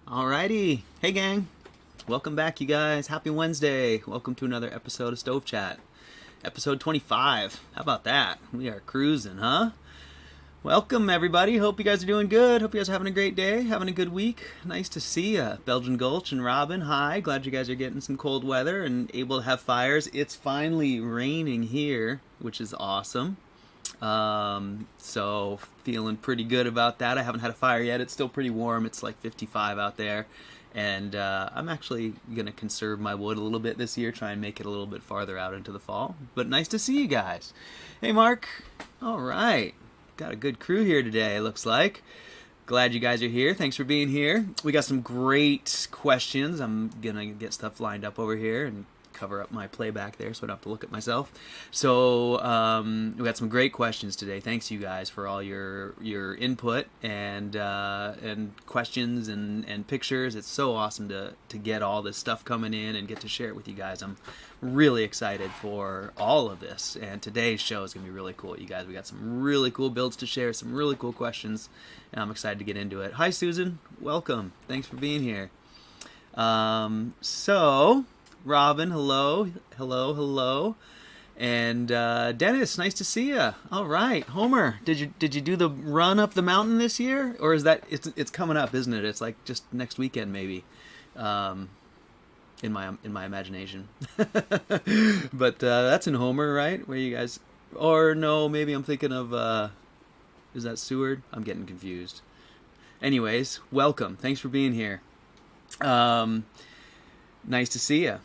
Alrighty. Hey, gang. Welcome back, you guys. Happy Wednesday. Welcome to another episode of Stove Chat. Episode 25. How about that? We are cruising, huh? Welcome, everybody. Hope you guys are doing good. Hope you guys are having a great day, having a good week. Nice to see ya. Belgian Gulch and Robin, hi. Glad you guys are getting some cold weather and able to have fires. It's finally raining here, which is awesome. So feeling pretty good about that. I haven't had a fire yet. It's still pretty warm. It's like 55 out there. And I'm actually going to conserve my wood a little bit this year, try and make it a little bit farther out into the fall. But nice to see you guys. Hey, Mark. All right. Got a good crew here today, it looks like. Glad you guys are here. Thanks for being here. We got some great questions. I'm going to get stuff lined up over here and cover up my playback there so I don't have to look at myself. So we got some great questions today. Thanks you guys for all your input and questions and pictures. It's so awesome to get all this stuff coming in and get to share it with you guys. I'm really excited for all of this, and today's show is going to be really cool, you guys. We got some really cool builds to share, some really cool questions, and I'm excited to get into it. Hi Susan, welcome. Thanks for being here. So Robin, hello, and Dennis, nice to see you. All right, Homer, did you do the run up the mountain this year, or is that it's coming up, isn't it? It's like just next weekend maybe, in my imagination. But that's in Homer, right? Where you guys, or no? Maybe I'm thinking of is that Seward? I'm getting confused. Anyways, welcome. Thanks for being here. Nice to see you.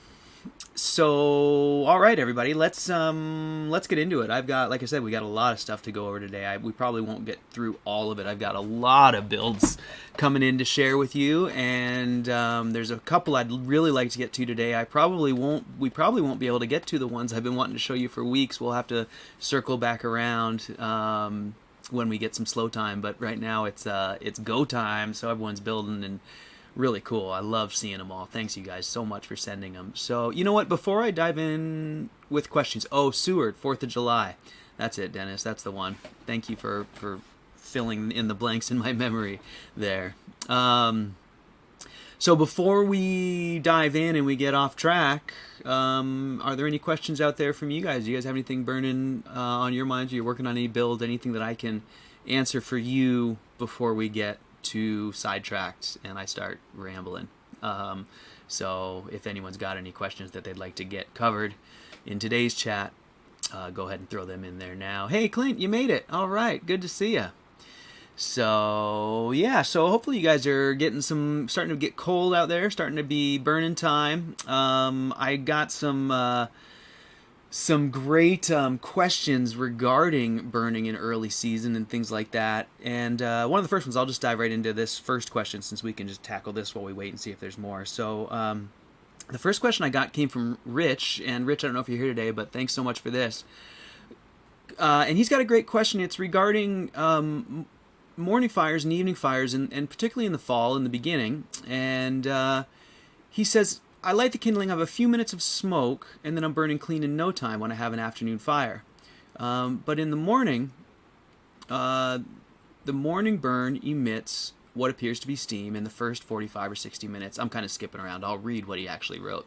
So, all right, everybody, let's get into it. I've got, like I said, we got a lot of stuff to go over today. We probably won't get through all of it. I've got a lot of builds coming in to share with you, and there's a couple I'd really like to get to today. We probably won't be able to get to the ones I've been wanting to show you for weeks. We'll have to circle back around when we get some slow time. But right now it's go time, so everyone's building and really cool. I love seeing them all. Thanks you guys so much for sending them. So, you know what? Before I dive in with questions, Seward, 4th of July. That's it, Dennis. That's the one. Thank you for filling in the blanks in my memory there. So before we dive in and we get off track, are there any questions out there from you guys? Do you guys have anything burning on your minds? Are you working on any build, anything that I can answer for you before we get too sidetracked and I start rambling? So if anyone's got any questions that they'd like to get covered in today's chat, go ahead and throw them in there now. Hey Clint, you made it. All right, good to see you. So yeah, so hopefully you guys are starting to get cold out there, starting to be burning time. I got some great questions regarding burning in early season and things like that. And one of the first ones, I'll just dive right into this first question since we can just tackle this while we wait and see if there's more. So the first question I got came from Rich. And Rich, I don't know if you're here today, but thanks so much for this. And he's got a great question. It's regarding morning fires and evening fires, and particularly in the fall, in the beginning. And he says, I light the kindling, have a few minutes of smoke, and then I'm burning clean in no time when I have an afternoon fire. But in the morning burn emits what appears to be steam in the first 45 or 60 minutes. I'm kind of skipping around. I'll read what he actually wrote.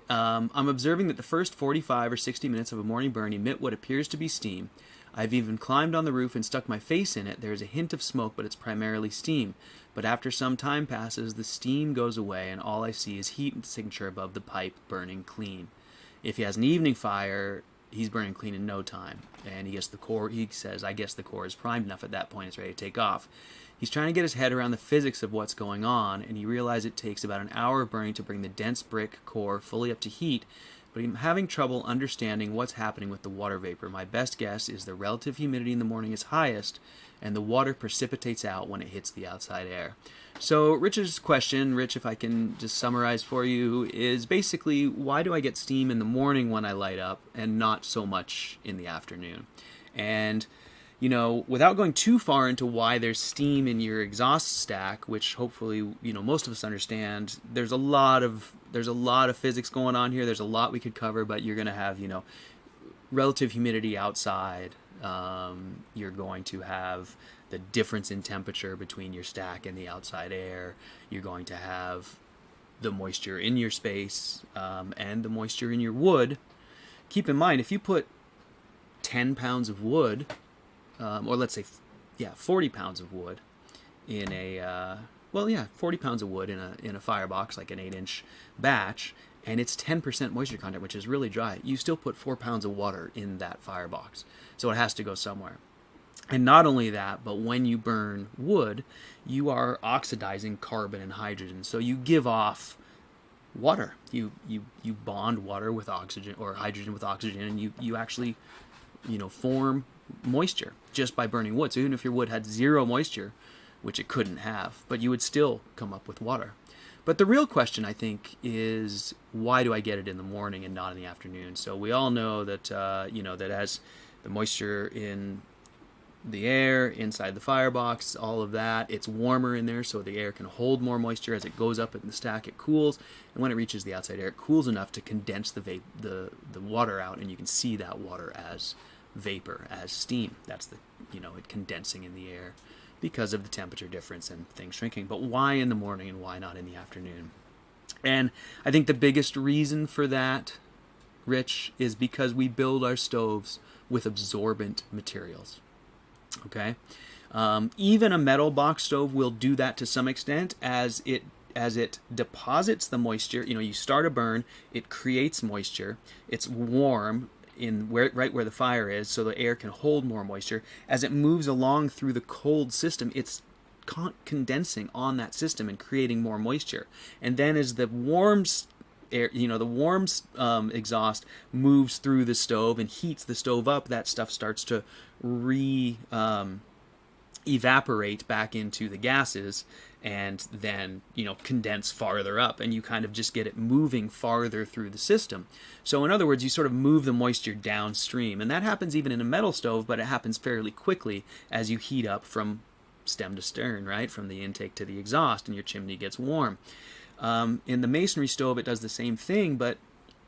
I'm observing that the first 45 or 60 minutes of a morning burn emit what appears to be steam. I've even climbed on the roof and stuck my face in it. There is a hint of smoke, but it's primarily steam. But after some time passes, the steam goes away, and all I see is heat and signature above the pipe burning clean. If he has an evening fire, he's burning clean in no time. And he says, I guess the core is primed enough at that point, it's ready to take off. He's trying to get his head around the physics of what's going on, and he realizes it takes about an hour of burning to bring the dense brick core fully up to heat, but I'm having trouble understanding what's happening with the water vapor. My best guess is the relative humidity in the morning is highest, and the water precipitates out when it hits the outside air. So Rich's question, Rich, if I can just summarize for you, is basically, why do I get steam in the morning when I light up and not so much in the afternoon? And without going too far into why there's steam in your exhaust stack, which hopefully, most of us understand, there's a lot of physics going on here. There's a lot we could cover, but you're going to have, relative humidity outside, You're going to have the difference in temperature between your stack and the outside air. You're going to have the moisture in your space and the moisture in your wood. Keep in mind, if you put 10 pounds of wood, or let's say, 40 pounds of wood in a, 40 pounds of wood in a firebox, like an 8-inch batch, and it's 10% moisture content, which is really dry, you still put 4 pounds of water in that firebox. So it has to go somewhere. And not only that, but when you burn wood, you are oxidizing carbon and hydrogen. So you give off water. You bond water with oxygen, or hydrogen with oxygen, and you actually, form moisture just by burning wood. So even if your wood had zero moisture, which it couldn't have, but you would still come up with water. But the real question, I think, is why do I get it in the morning and not in the afternoon? So we all know that, that as the moisture in the air, inside the firebox, all of that, it's warmer in there, so the air can hold more moisture. As it goes up in the stack, it cools, and when it reaches the outside air, it cools enough to condense the water out, and you can see that water as vapor, as steam. That's it condensing in the air because of the temperature difference and things shrinking. But why in the morning and why not in the afternoon? And I think the biggest reason for that, Rich, is because we build our stoves with absorbent materials. Okay, even a metal box stove will do that to some extent, as it deposits the moisture. You start a burn, it creates moisture, it's warm right where the fire is, so the air can hold more moisture. As it moves along through the cold system, it's condensing on that system and creating more moisture. And then as the warm air, the warm exhaust moves through the stove and heats the stove up, that stuff starts to evaporate back into the gases, and then condense farther up, and you kind of just get it moving farther through the system. So in other words, you sort of move the moisture downstream, and that happens even in a metal stove, but it happens fairly quickly as you heat up from stem to stern, right, from the intake to the exhaust, and your chimney gets warm. In the masonry stove, it does the same thing, but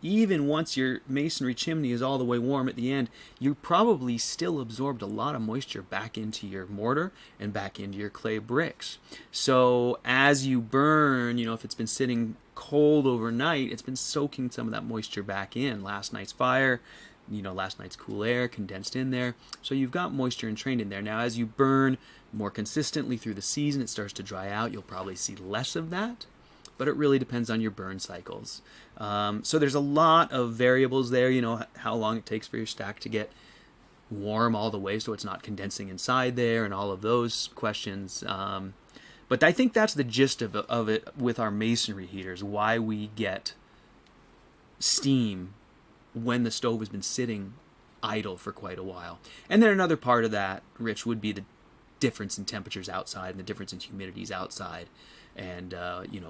even once your masonry chimney is all the way warm at the end, you probably still absorbed a lot of moisture back into your mortar and back into your clay bricks. So as you burn, if it's been sitting cold overnight, it's been soaking some of that moisture back in. Last night's fire, last night's cool air condensed in there. So you've got moisture entrained in there. Now, as you burn more consistently through the season, it starts to dry out. You'll probably see less of that, but it really depends on your burn cycles. So there's a lot of variables there, how long it takes for your stack to get warm all the way so it's not condensing inside there, and all of those questions. But I think that's the gist of it with our masonry heaters, why we get steam when the stove has been sitting idle for quite a while. And then another part of that, Rich, would be the difference in temperatures outside and the difference in humidities outside, and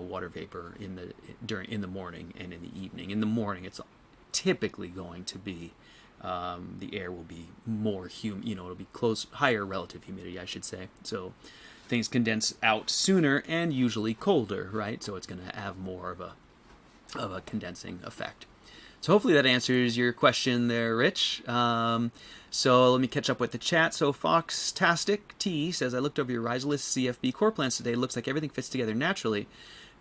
water vapor in the morning and in the evening. In the morning, it's typically going to be the air will be more humid. It'll be higher relative humidity, I should say. So things condense out sooner and usually colder, right? So it's going to have more of a condensing effect. So hopefully that answers your question there, Rich. So let me catch up with the chat. So Foxtastic T says, I looked over your Riserless CFB core plans today. It looks like everything fits together naturally,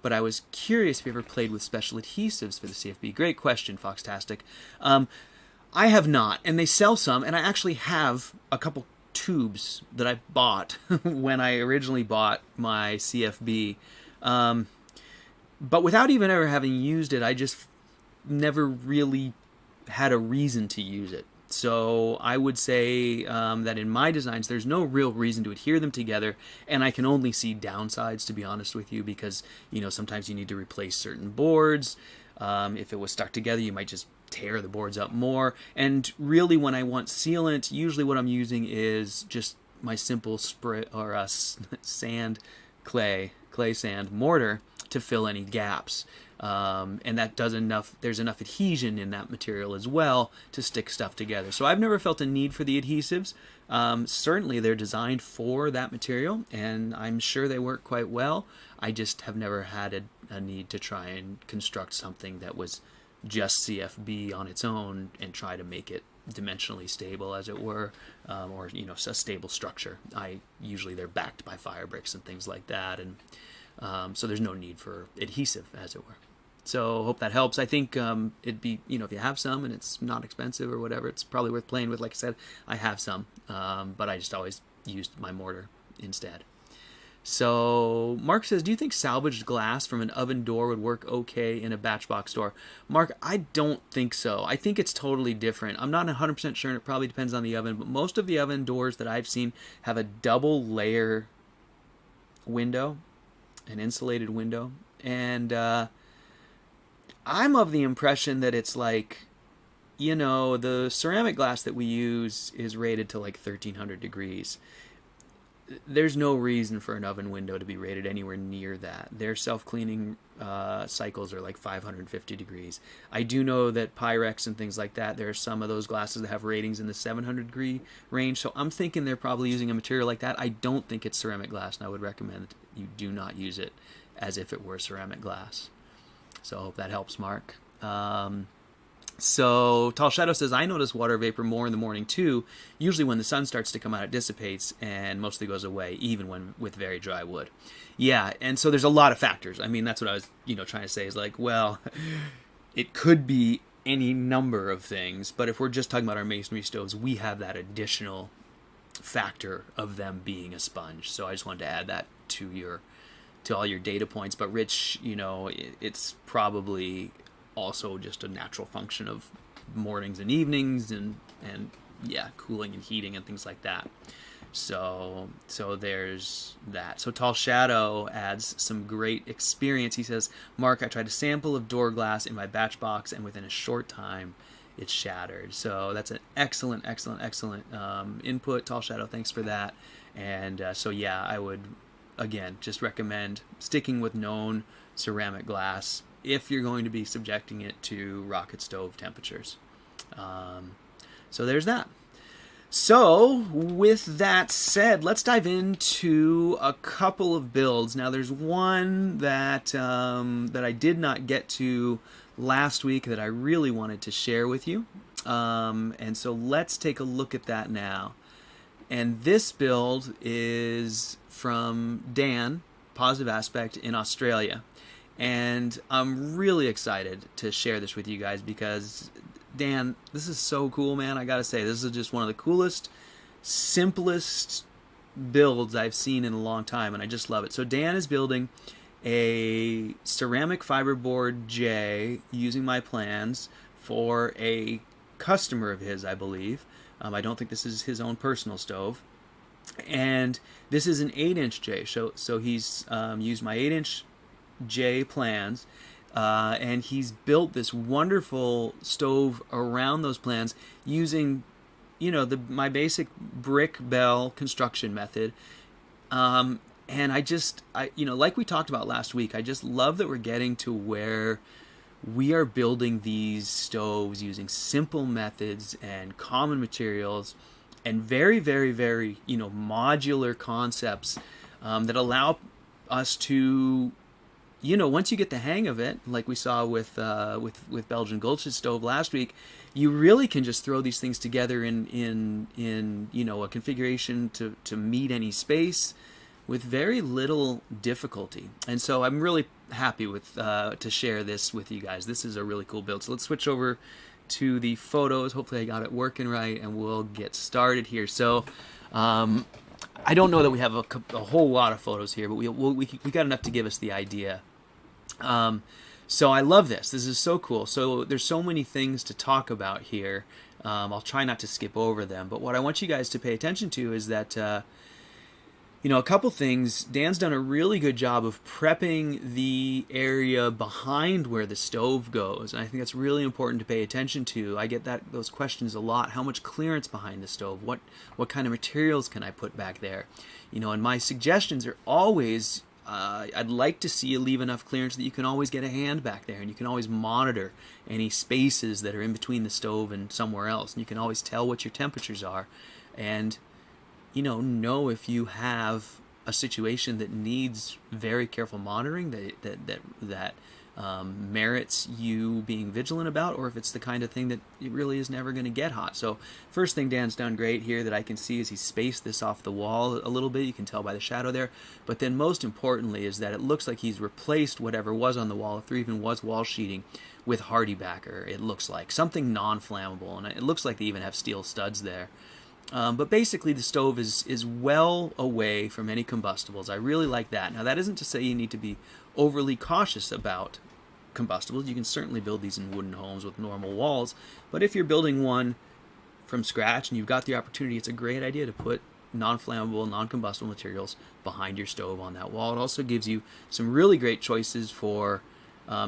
but I was curious if you ever played with special adhesives for the CFB. Great question, Foxtastic. I have not, and they sell some, and I actually have a couple tubes that I bought when I originally bought my CFB. But without even ever having used it, I just never really had a reason to use it. So I would say that in my designs, there's no real reason to adhere them together, and I can only see downsides, to be honest with you, because sometimes you need to replace certain boards. If it was stuck together, you might just tear the boards up more. And really, when I want sealant, usually what I'm using is just my simple spray or clay sand mortar to fill any gaps. And that does enough. There's enough adhesion in that material as well to stick stuff together. So I've never felt a need for the adhesives. Certainly they're designed for that material, and I'm sure they work quite well. I just have never had a need to try and construct something that was just CFB on its own and try to make it dimensionally stable, as it were, or a stable structure. Usually they're backed by fire bricks and things like that, and so there's no need for adhesive, as it were. So hope that helps. I think it'd be, if you have some and it's not expensive or whatever, it's probably worth playing with. Like I said, I have some, but I just always used my mortar instead. So Mark says, do you think salvaged glass from an oven door would work okay in a batch box door? Mark, I don't think so. I think it's totally different. I'm not 100% sure, and it probably depends on the oven, but most of the oven doors that I've seen have a double layer window, an insulated window, and I'm of the impression that it's like, the ceramic glass that we use is rated to like 1300 degrees. There's no reason for an oven window to be rated anywhere near that. Their self-cleaning cycles are like 550 degrees. I do know that Pyrex and things like that, there are some of those glasses that have ratings in the 700 degree range, so I'm thinking they're probably using a material like that. I don't think it's ceramic glass, and I would recommend you do not use it as if it were ceramic glass. So I hope that helps, Mark. So Tall Shadow says, I notice water vapor more in the morning too. Usually when the sun starts to come out, it dissipates and mostly goes away, even when with very dry wood. Yeah, and so there's a lot of factors. I mean, that's what I was, trying to say is like, well, it could be any number of things, but if we're just talking about our masonry stoves, we have that additional factor of them being a sponge. So I just wanted to add that to all your data points. But Rich, it's probably also just a natural function of mornings and evenings and cooling and heating and things like that. So there's that. So Tall Shadow adds some great experience. He says, Mark, I tried a sample of door glass in my batch box, and within a short time it shattered. So that's an excellent input, Tall Shadow. Thanks for that. And I would again just recommend sticking with known ceramic glass if you're going to be subjecting it to rocket stove temperatures. So there's that. So with that said, let's dive into a couple of builds. Now there's one that I did not get to last week that I really wanted to share with you. And so let's take a look at that now. And this build is from Dan, Positive Aspect in Australia. And I'm really excited to share this with you guys because, Dan, this is so cool, man. I gotta say, this is just one of the coolest, simplest builds I've seen in a long time, and I just love it. So Dan is building a ceramic fiberboard J using my plans for a customer of his, I believe. I don't think this is his own personal stove. And this is an 8-inch J. So he's used my 8-inch J plans, and he's built this wonderful stove around those plans using, my basic brick bell construction method. And I like we talked about last week, I just love that we're getting to where we are building these stoves using simple methods and common materials and very, very, very, modular concepts that allow us to, once you get the hang of it, like we saw with Belgian Gulch's stove last week, you really can just throw these things together in a configuration to meet any space with very little difficulty. And so I'm really happy with to share this with you guys. This is a really cool build. So let's switch over to the photos. Hopefully I got it working right, and we'll get started here. So I don't know that we have a whole lot of photos here, but we got enough to give us the idea. So I love this. This is so cool. So there's so many things to talk about here. I'll try not to skip over them, but what I want you guys to pay attention to is that, a couple things. Dan's done a really good job of prepping the area behind where the stove goes, and I think that's really important to pay attention to. I get those questions a lot. How much clearance behind the stove? What kind of materials can I put back there? And my suggestions are always, I'd like to see you leave enough clearance that you can always get a hand back there, and you can always monitor any spaces that are in between the stove and somewhere else, and you can always tell what your temperatures are, and know if you have a situation that needs very careful monitoring, that merits you being vigilant about, or if it's the kind of thing that it really is never going to get hot. So first thing Dan's done great here that I can see is he spaced this off the wall a little bit. You can tell by the shadow there. But then most importantly is that it looks like he's replaced whatever was on the wall, if there even was wall sheeting, with hardy backer. It looks like something non-flammable, and it looks like they even have steel studs there. But basically the stove is well away from any combustibles. I really like that. Now that isn't to say you need to be overly cautious about combustibles. You can certainly build these in wooden homes with normal walls, but if you're building one from scratch and you've got the opportunity, it's a great idea to put non-flammable, non-combustible materials behind your stove on that wall. It also gives you some really great choices for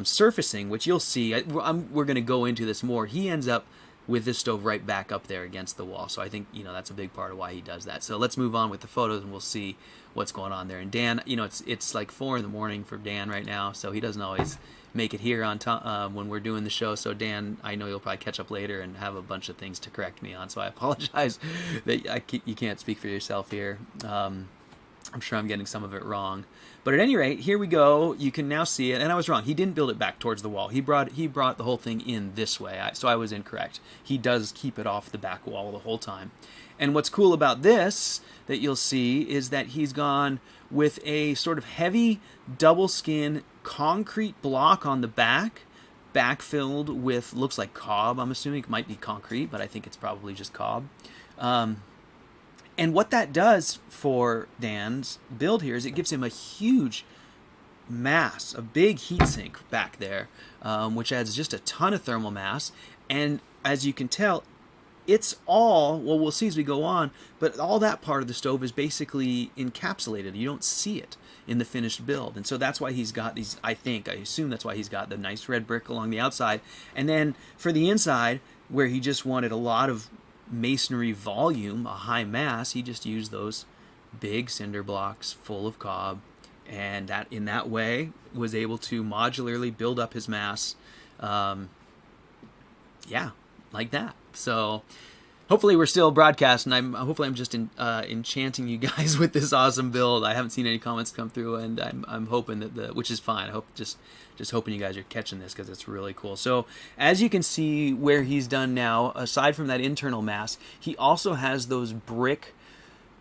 surfacing, which you'll see. We're going to go into this more. He ends up with this stove right back up there against the wall, so I think that's a big part of why he does that. So let's move on with the photos and we'll see what's going on there. And Dan, it's like 4 a.m. for Dan right now, so he doesn't always make it here on time when we're doing the show. So Dan, I know you'll probably catch up later and have a bunch of things to correct me on, so I apologize that you can't speak for yourself here. I'm sure I'm getting some of it wrong, but at any rate, here we go. You can now see it, and I was wrong. He didn't build it back towards the wall. He brought the whole thing in this way, so I was incorrect. He does keep it off the back wall the whole time. And what's cool about this that you'll see is that he's gone with a sort of heavy double skin concrete block on the back, backfilled with, looks like cob. I'm assuming it might be concrete, but I think it's probably just cob. And what that does for Dan's build here is it gives him a huge mass, a big heat sink back there, which adds just a ton of thermal mass. And as you can tell, it's all, well, we'll see as we go on, but all that part of the stove is basically encapsulated. You don't see it in the finished build. And so that's why he's got these, I assume that's why he's got the nice red brick along the outside. And then for the inside, where he just wanted a lot of masonry volume, a high mass, he just used those big cinder blocks full of cob, and that in that way was able to modularly build up his mass, like that. So hopefully we're still broadcasting. Hopefully I'm just enchanting you guys with this awesome build. I haven't seen any comments come through, and I'm hoping that which is fine. I hope just hoping you guys are catching this because it's really cool. So as you can see where he's done now, aside from that internal mass, he also has those brick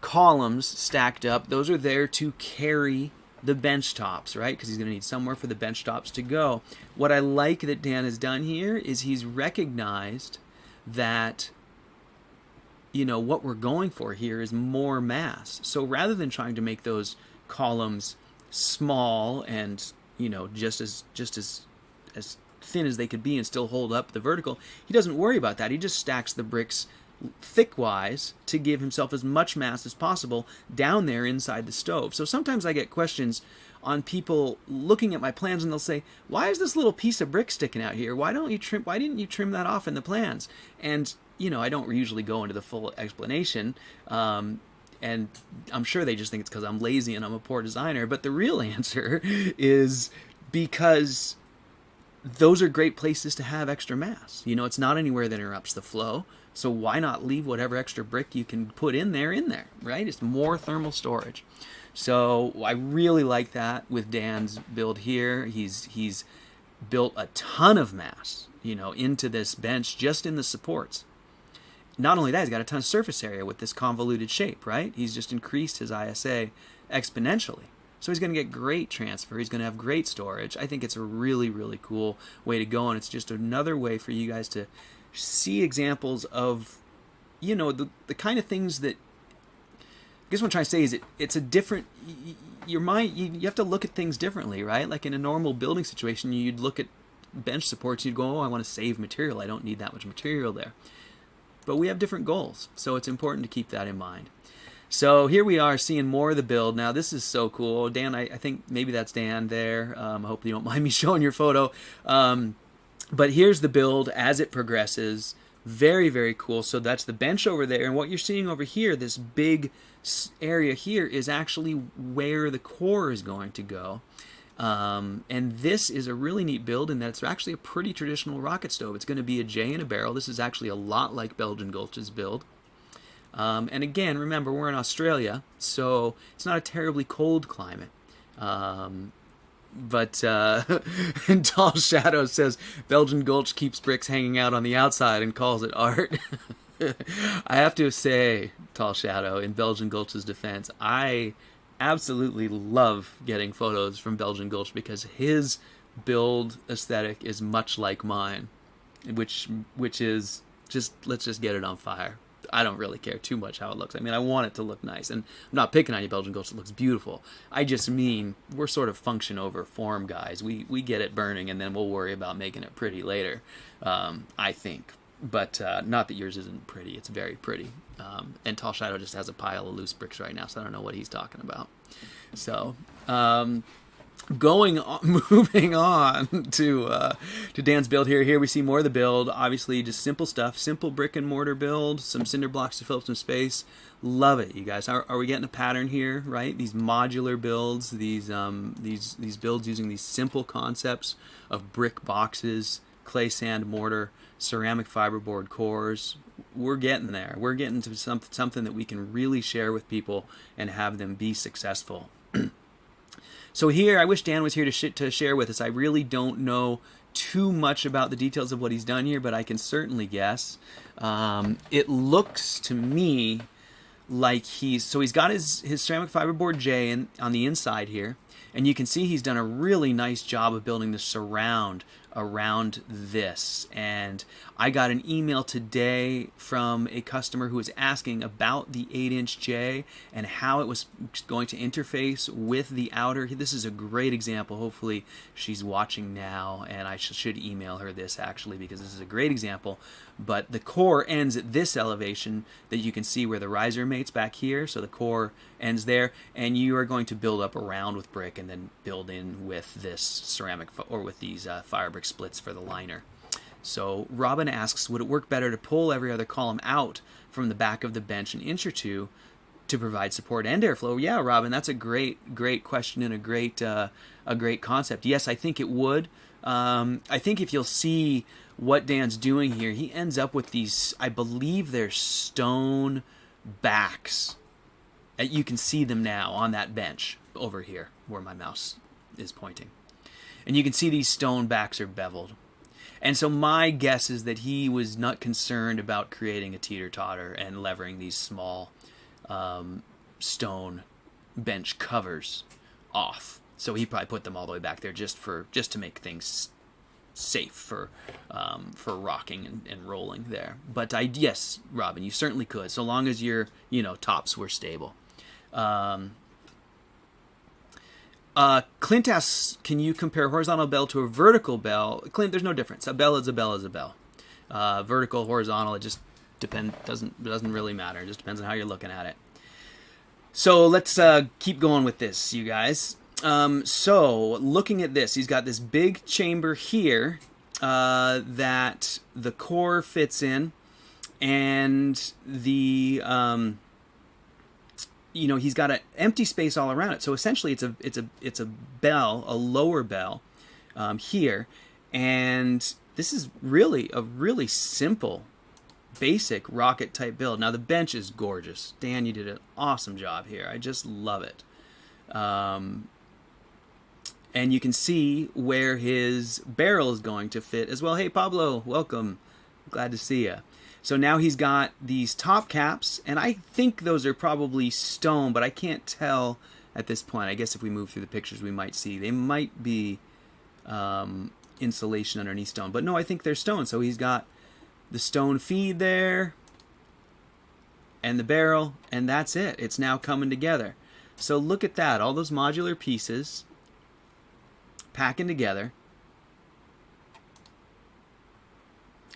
columns stacked up. Those are there to carry the bench tops, right? Because he's going to need somewhere for the bench tops to go. What I like that Dan has done here is he's recognized that what we're going for here is more mass. So rather than trying to make those columns small and just as thin as they could be and still hold up the vertical, he doesn't worry about that. He just stacks the bricks thick-wise to give himself as much mass as possible down there inside the stove. So sometimes I get questions on people looking at my plans and they'll say, why is this little piece of brick sticking out here? Why didn't you trim that off in the plans? And I don't usually go into the full explanation, and I'm sure they just think it's because I'm lazy and I'm a poor designer, but the real answer is because those are great places to have extra mass. It's not anywhere that interrupts the flow, so why not leave whatever extra brick you can put in there, right? It's more thermal storage. So I really like that with Dan's build here. He's built a ton of mass, into this bench just in the supports. Not only that, he's got a ton of surface area with this convoluted shape, right? He's just increased his ISA exponentially. So he's going to get great transfer. He's going to have great storage. I think it's a really, really cool way to go, and it's just another way for you guys to see examples of, the kind of things that, I guess what I'm trying to say is it's a different, your mind, you have to look at things differently, right? Like in a normal building situation, you'd look at bench supports, you'd go, I want to save material. I don't need that much material there. But we have different goals, so it's important to keep that in mind. So here we are seeing more of the build. Now this is so cool. Dan, I think maybe that's Dan there. I hope you don't mind me showing your photo. But here's the build as it progresses. Very, very cool. So that's the bench over there. And what you're seeing over here, this big area here, is actually where the core is going to go. And this is a really neat build in that it's actually a pretty traditional rocket stove. It's going to be a J in a barrel. This is actually a lot like Belgian Gulch's build. And again, remember, we're in Australia, so it's not a terribly cold climate. But and Tall Shadow says Belgian Gulch keeps bricks hanging out on the outside and calls it art. I have to say, Tall Shadow, in Belgian Gulch's defense, I absolutely love getting photos from Belgian Gulch because his build aesthetic is much like mine, which is just, let's just get it on fire. I don't really care too much how it looks. I mean, I want it to look nice, and I'm not picking on you, Belgian Gulch. It looks beautiful. I just mean we're sort of function over form guys. We get it burning, and then we'll worry about making it pretty later. I think, but not that yours isn't pretty. It's very pretty. And Tall Shadow just has a pile of loose bricks right now, so I don't know what he's talking about. So. Moving on to Dan's build here. Here we see more of the build. Obviously, just simple stuff, simple brick and mortar build, some cinder blocks to fill up some space. Love it, you guys. Are we getting a pattern here? Right? These modular builds, these builds using these simple concepts of brick boxes, clay, sand, mortar, ceramic fiberboard cores. We're getting there. We're getting to something that we can really share with people and have them be successful. So here, I wish Dan was here to share with us. I really don't know too much about the details of what he's done here, but I can certainly guess. It looks to me like he's got his ceramic fiberboard J on the inside here, and you can see he's done a really nice job of building the surround around this. And I got an email today from a customer who was asking about the 8-inch J and how it was going to interface with the outer. This is a great example. Hopefully she's watching now, and I should email her this actually, because this is a great example. But the core ends at this elevation that you can see where the riser mates back here. So the core ends there, and you are going to build up around with brick and then build in with this ceramic or with these fire brick splits for the liner. So Robin asks, would it work better to pull every other column out from the back of the bench an inch or two to provide support and airflow? Yeah, Robin, that's a great question and a great concept. Yes, I think it would. I think if you'll see what Dan's doing here, he ends up with these, I believe they're stone backs. You can see them now on that bench over here where my mouse is pointing. And you can see these stone backs are beveled. And so my guess is that he was not concerned about creating a teeter-totter and levering these small stone bench covers off. So he probably put them all the way back there just to make things safe for rocking and rolling there. But yes, Robin, you certainly could, so long as your tops were stable. Clint asks, can you compare a horizontal bell to a vertical bell? Clint, there's no difference. A bell is a bell is a bell. Vertical, horizontal, it just doesn't really matter. It just depends on how you're looking at it. So let's keep going with this, you guys. So looking at this, he's got this big chamber here that the core fits in, and the he's got an empty space all around it. So essentially, it's a bell, a lower bell here, and this is really a really simple, basic rocket type build. Now the bench is gorgeous. Dan, you did an awesome job here. I just love it. And you can see where his barrel is going to fit as well. Hey, Pablo, welcome. Glad to see you. So now he's got these top caps, and I think those are probably stone, but I can't tell at this point. I guess if we move through the pictures, we might see. They might be insulation underneath stone. But no, I think they're stone. So he's got the stone feed there and the barrel, and that's it. It's now coming together. So look at that. All those modular pieces packing together,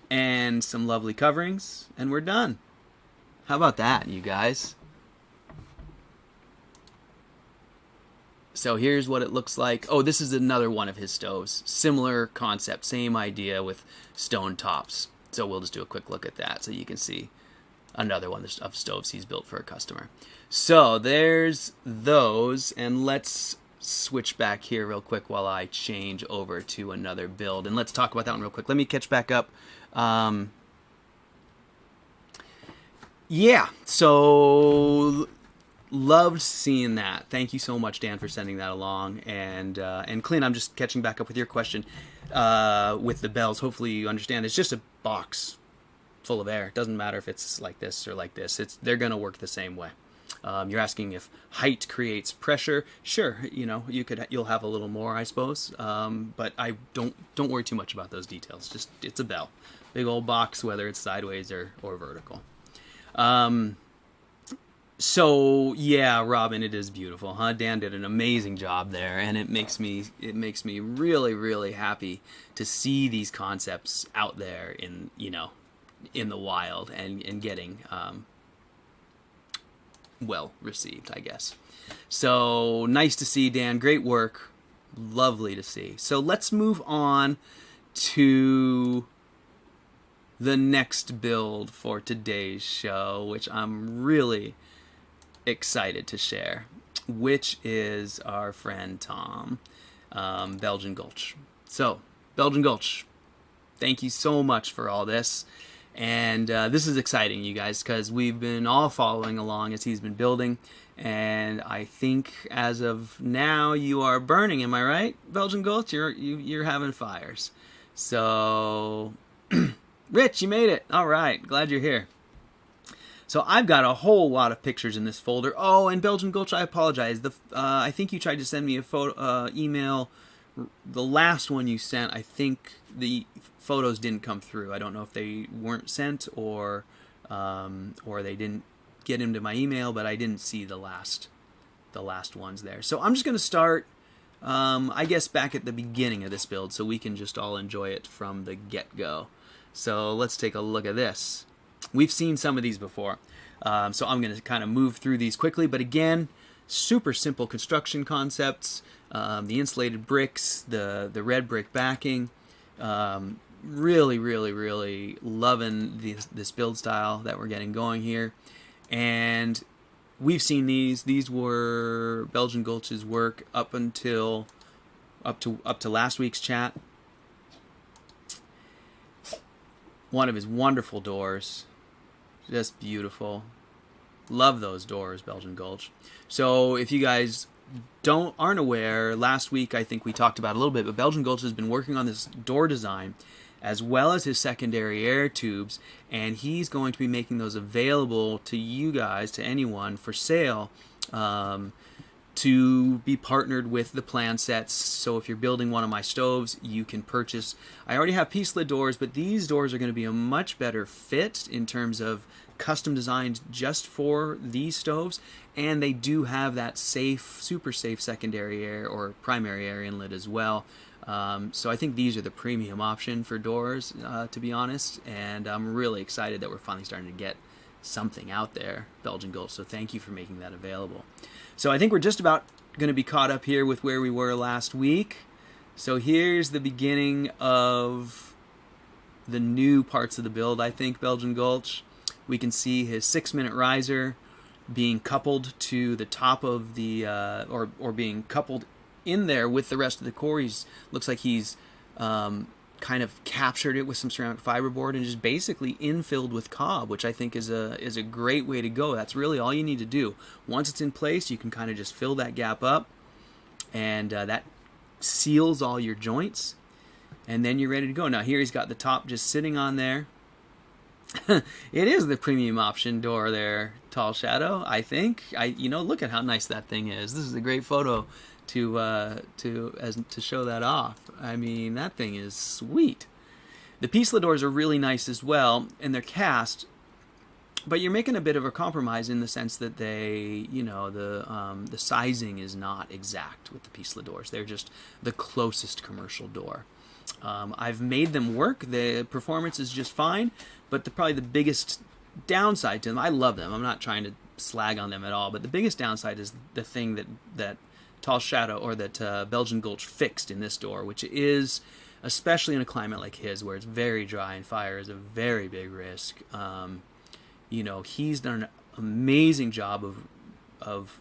and some lovely coverings, and we're done. How about that, you guys? So here's what it looks like. Oh, this is another one of his stoves. Similar concept, same idea with stone tops. So we'll just do a quick look at that so you can see another one of stoves he's built for a customer. So there's those, and let's switch back here real quick while I change over to another build, and let's talk about that one real quick. Let me catch back up. Yeah, so loved seeing that. Thank you so much, Dan, for sending that along. And Clint, I'm just catching back up with your question with the bells. Hopefully you understand. It's just a box full of air. It doesn't matter if it's like this or like this. They're going to work the same way. You're asking if height creates pressure. Sure, you'll have a little more, I suppose. But I don't worry too much about those details. Just it's a bell, big old box, whether it's sideways or vertical. So yeah, Robin, it is beautiful, huh? Dan did an amazing job there, and it makes me really, really happy to see these concepts out there in the wild and getting well received, I guess. So nice to see, Dan. Great work. Lovely to see. So let's move on to the next build for today's show, which I'm really excited to share, which is our friend Tom, Belgian Gulch. So, Belgian Gulch, thank you so much for all this. And this is exciting, you guys, because we've been all following along as he's been building. And I think as of now, you are burning. Am I right, Belgian Gulch? You're having fires. So, Rich, you made it. All right, glad you're here. So I've got a whole lot of pictures in this folder. Oh, and Belgian Gulch, I apologize. I think you tried to send me a photo email. The last one you sent, I think the photos didn't come through. I don't know if they weren't sent or they didn't get into my email, but I didn't see the last ones there. So I'm just going to start, I guess, back at the beginning of this build so we can just all enjoy it from the get-go. So let's take a look at this. We've seen some of these before, so I'm going to kind of move through these quickly. But again, super simple construction concepts. The insulated bricks, the red brick backing. Really, really, really loving this build style that we're getting going here. And we've seen these. These were Belgian Gulch's work up to last week's chat. One of his wonderful doors. Just beautiful. Love those doors, Belgian Gulch. So if you guys aren't aware, last week I think we talked about it a little bit, but Belgian Gulch has been working on this door design as well as his secondary air tubes, and he's going to be making those available to you guys, to anyone, for sale, to be partnered with the plan sets. So if you're building one of my stoves, you can purchase. I already have piece lid doors, but these doors are going to be a much better fit in terms of custom designed just for these stoves, and they do have that safe, super safe secondary air or primary air inlet as well. So I think these are the premium option for doors, to be honest, and I'm really excited that we're finally starting to get something out there, Belgian Gulch. So thank you for making that available. So I think we're just about going to be caught up here with where we were last week. So here's the beginning of the new parts of the build, I think, Belgian Gulch. We can see his 6-minute riser being coupled to the top of the, or being coupled in there with the rest of the core. Looks like he's kind of captured it with some ceramic fiberboard and just basically infilled with cob, which I think is a great way to go. That's really all you need to do. Once it's in place, you can kind of just fill that gap up, and that seals all your joints, and then you're ready to go. Now here he's got the top just sitting on there. It is the premium option door there, Tall Shadow, I think. Look at how nice that thing is. This is a great photo to show that off. I mean, that thing is sweet. The piece lid doors are really nice as well, and they're cast, but you're making a bit of a compromise in the sense that they, the sizing is not exact with the piece lid doors. They're just the closest commercial door. I've made them work. The performance is just fine, but probably the biggest downside to them, I love them. I'm not trying to slag on them at all, but the biggest downside is the thing that Tall Shadow, or that Belgian Gulch fixed in this door, which is, especially in a climate like his where it's very dry and fire is a very big risk. He's done an amazing job of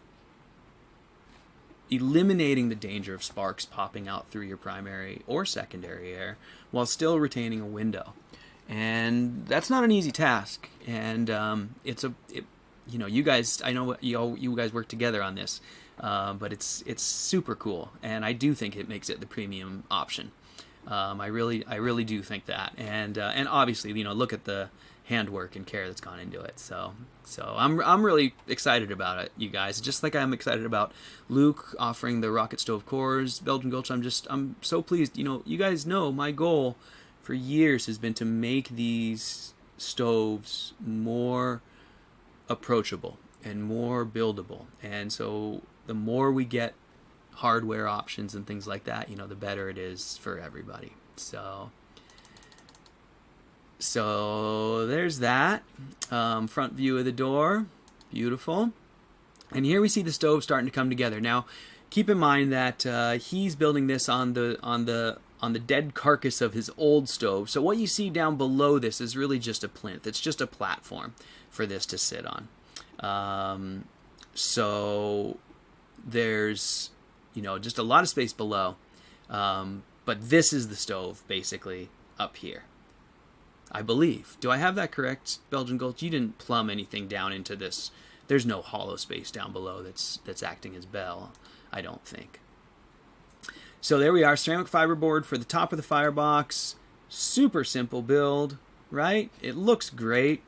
eliminating the danger of sparks popping out through your primary or secondary air while still retaining a window. And that's not an easy task. And you know, you guys, I know you guys work together on this, but it's super cool, and I do think it makes it the premium option. I really do think that, and obviously, you know, look at the handwork and care that's gone into it. So I'm really excited about it, you guys. Just like I'm excited about Luke offering the rocket stove cores, Belgian Gulch. I'm so pleased. You know, you guys know my goal for years has been to make these stoves more approachable and more buildable, and so the more we get hardware options and things like that, you know, the better it is for everybody. So there's that. Front view of the door, beautiful. And here we see the stove starting to come together. Now, keep in mind that he's building this on the dead carcass of his old stove. So what you see down below this is really just a plinth. It's just a platform for this to sit on. So there's, you know, just a lot of space below. But this is the stove, basically, up here, I believe. Do I have that correct, Belgian Gulch? You didn't plumb anything down into this. There's no hollow space down below that's acting as bell, I don't think. So there we are, ceramic fiberboard for the top of the firebox. Super simple build, right? It looks great.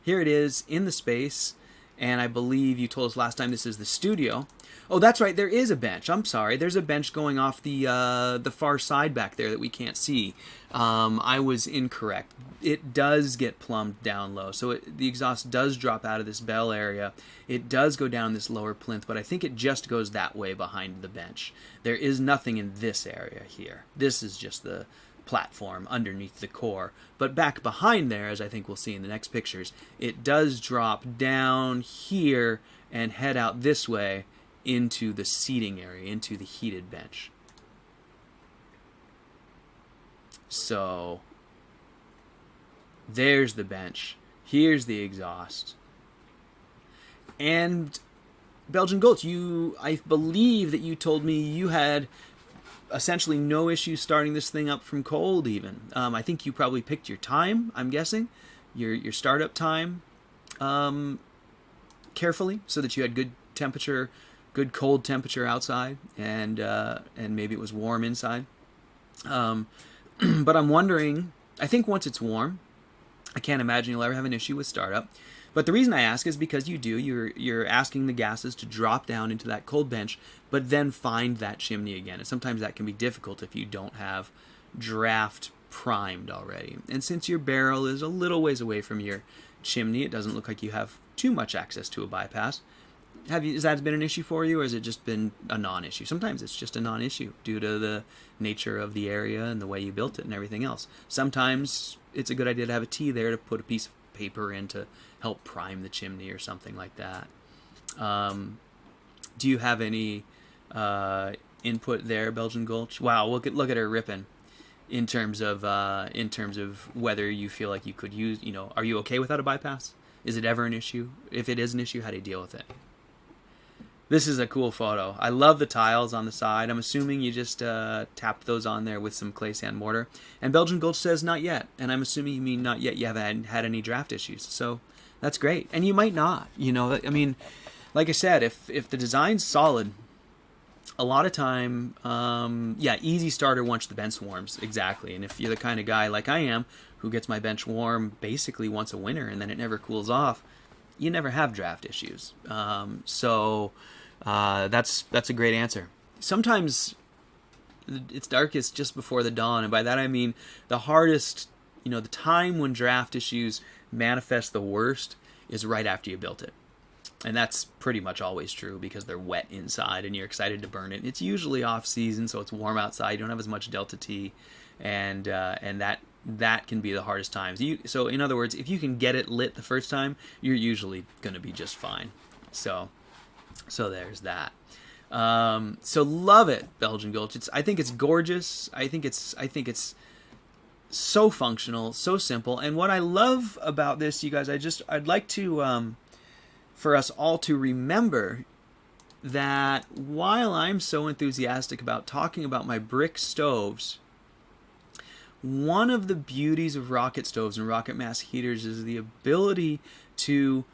Here it is in the space. And I believe you told us last time this is the studio. Oh, that's right. There is a bench. I'm sorry. There's a bench going off the far side back there that we can't see. I was incorrect. It does get plumbed down low. So the exhaust does drop out of this bell area. It does go down this lower plinth, but I think it just goes that way behind the bench. There is nothing in this area here. This is just the platform underneath the core. But back behind there, as I think we'll see in the next pictures, it does drop down here and head out this way into the seating area, into the heated bench. So there's the bench. Here's the exhaust. And Belgian Gulch, I believe that you told me you had essentially no issue starting this thing up from cold even. I think you probably picked your time, I'm guessing, your startup time carefully so that you had good temperature, good cold temperature outside, and maybe it was warm inside. But I'm wondering, I think once it's warm, I can't imagine you'll ever have an issue with startup. But the reason I ask is because you're asking the gases to drop down into that cold bench, but then find that chimney again. And sometimes that can be difficult if you don't have draft primed already. And since your barrel is a little ways away from your chimney, it doesn't look like you have too much access to a bypass. Has that been an issue for you, or has it just been a non-issue? Sometimes it's just a non-issue due to the nature of the area and the way you built it and everything else. Sometimes it's a good idea to have a T there to put a piece of paper in to help prime the chimney or something like that. Do you have any input there, Belgian Gulch? Wow, look at her ripping. In terms of whether you feel like you could use, you know, are you okay without a bypass? Is it ever an issue? If it is an issue, how do you deal with it? This is a cool photo. I love the tiles on the side. I'm assuming you just tapped those on there with some clay sand mortar. And Belgian Gulch says not yet. And I'm assuming you mean not yet. You haven't had any draft issues. So that's great. And you might not. You know, I mean, like I said, if the design's solid, a lot of time, easy starter once the bench warms. Exactly. And if you're the kind of guy like I am who gets my bench warm basically once a winter and then it never cools off, you never have draft issues. So that's a great answer. Sometimes it's darkest just before the dawn, and by that I mean the hardest, you know, the time when draft issues manifest the worst is right after you built it. And that's pretty much always true because they're wet inside and you're excited to burn it. It's usually off season, so it's warm outside. You don't have as much delta T, and that can be the hardest times. So in other words, if you can get it lit the first time, you're usually going to be just fine. So there's that. So love it, Belgian Gulch. I think it's gorgeous. I think it's so functional, so simple. And what I love about this, you guys, I'd like to for us all to remember that while I'm so enthusiastic about talking about my brick stoves, One of the beauties of rocket stoves and rocket mass heaters is the ability to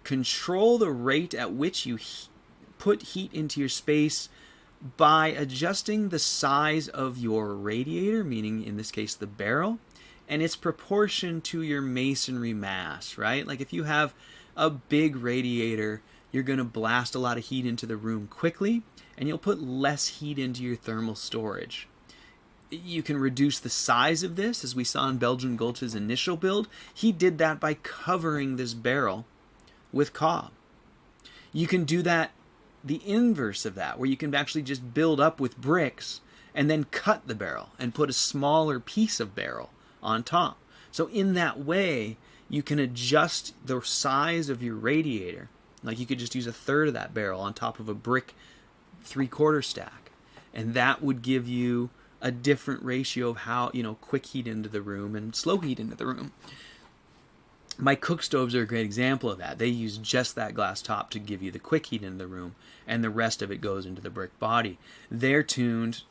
control the rate at which you put heat into your space by adjusting the size of your radiator, meaning in this case the barrel, and its proportion to your masonry mass, right? Like if you have a big radiator, you're going to blast a lot of heat into the room quickly, and you'll put less heat into your thermal storage. You can reduce the size of this, as we saw in Belgian Gulch's initial build. He did that by covering this barrel with cob. You can do that the inverse of that, where you can actually just build up with bricks and then cut the barrel and put a smaller piece of barrel on top. So in that way, you can adjust the size of your radiator. Like you could just use a third of that barrel on top of a brick 3/4 stack. And that would give you a different ratio of how, quick heat into the room and slow heat into the room. My cook stoves are a great example of that. They use just that glass top to give you the quick heat into the room, and the rest of it goes into the brick body. They're tuned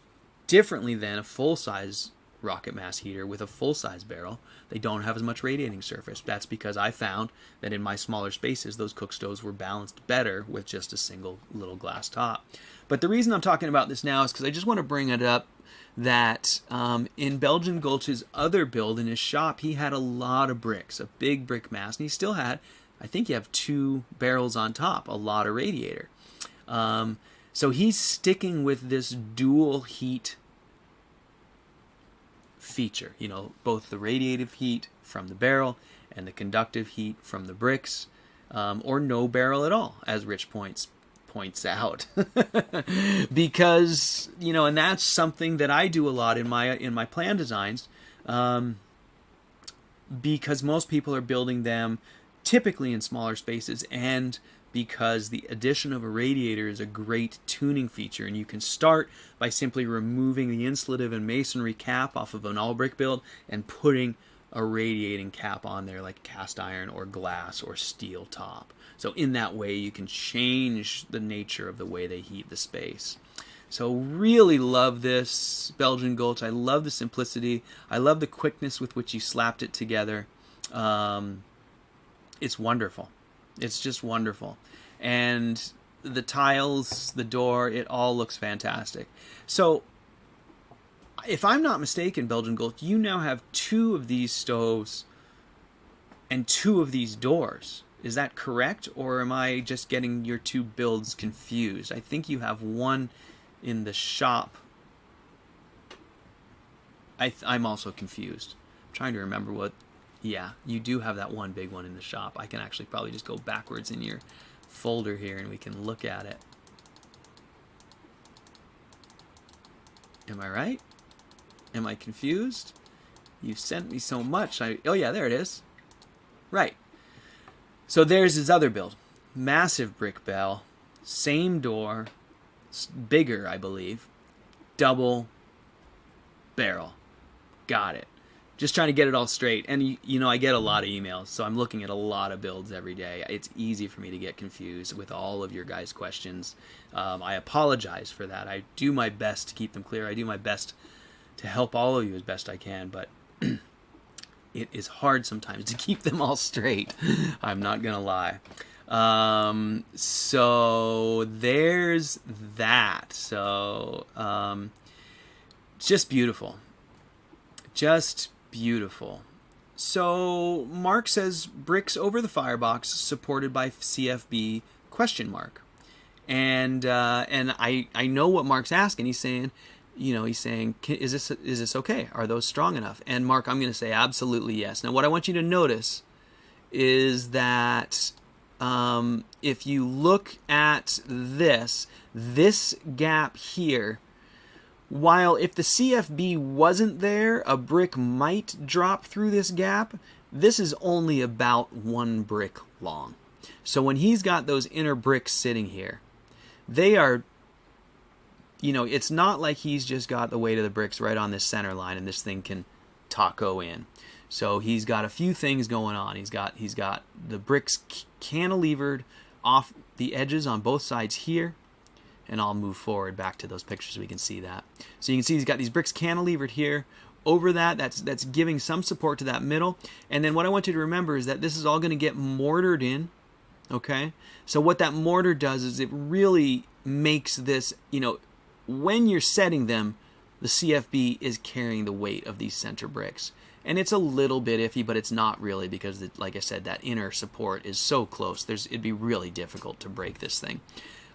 differently than a full-size rocket mass heater with a full-size barrel. They don't have as much radiating surface. That's because I found that in my smaller spaces, those cook stoves were balanced better with just a single little glass top. But the reason I'm talking about this now is because I just want to bring it up that in Belgian Gulch's other build in his shop, he had a lot of bricks, a big brick mass, and he still had, I think you have 2 barrels on top, a lot of radiator. So he's sticking with this dual heat feature, both the radiative heat from the barrel and the conductive heat from the bricks, or no barrel at all, as Rich points out. Because, and that's something that I do a lot in my plan designs, because most people are building them typically in smaller spaces, and because the addition of a radiator is a great tuning feature, and you can start by simply removing the insulative and masonry cap off of an all brick build and putting a radiating cap on there, like cast iron or glass or steel top. So in that way, you can change the nature of the way they heat the space. So really love this Belgian Gulch. I love the simplicity. I love the quickness with which you slapped it together. It's wonderful. It's just wonderful. And the tiles, the door, it all looks fantastic. So if I'm not mistaken, Belgian Gulch, you now have 2 of these stoves and 2 of these doors. Is that correct? Or am I just getting your 2 builds confused? I think you have one in the shop. I'm also confused. I'm trying to remember what... Yeah, you do have that one big one in the shop. I can actually probably just go backwards in your folder here and we can look at it. Am I right? Am I confused? You sent me so much. Oh yeah, there it is. Right. So there's his other build. Massive brick bell. Same door. Bigger, I believe. Double barrel. Got it. Just trying to get it all straight. And, I get a lot of emails, so I'm looking at a lot of builds every day. It's easy for me to get confused with all of your guys' questions. I apologize for that. I do my best to keep them clear. I do my best to help all of you as best I can, but it is hard sometimes to keep them all straight. I'm not going to lie. So there's that. So it's just beautiful. Just beautiful. So Mark says bricks over the firebox supported by CFB ? And I know what Mark's asking. He's saying, is this okay? Are those strong enough? And Mark, I'm going to say absolutely yes. Now, what I want you to notice is that if you look at this gap here, while if the CFB wasn't there, a brick might drop through this gap, this is only about 1 brick long. So when he's got those inner bricks sitting here, they are, it's not like he's just got the weight of the bricks right on this center line and this thing can taco in. So he's got a few things going on. He's got the bricks cantilevered off the edges on both sides here. And I'll move forward back to those pictures so we can see that. So you can see he's got these bricks cantilevered here over that. That's giving some support to that middle. And then what I want you to remember is that this is all going to get mortared in. Okay, so what that mortar does is it really makes this, when you're setting them, the CFB is carrying the weight of these center bricks. And it's a little bit iffy, but it's not really, because, like I said, that inner support is so close. It'd be really difficult to break this thing.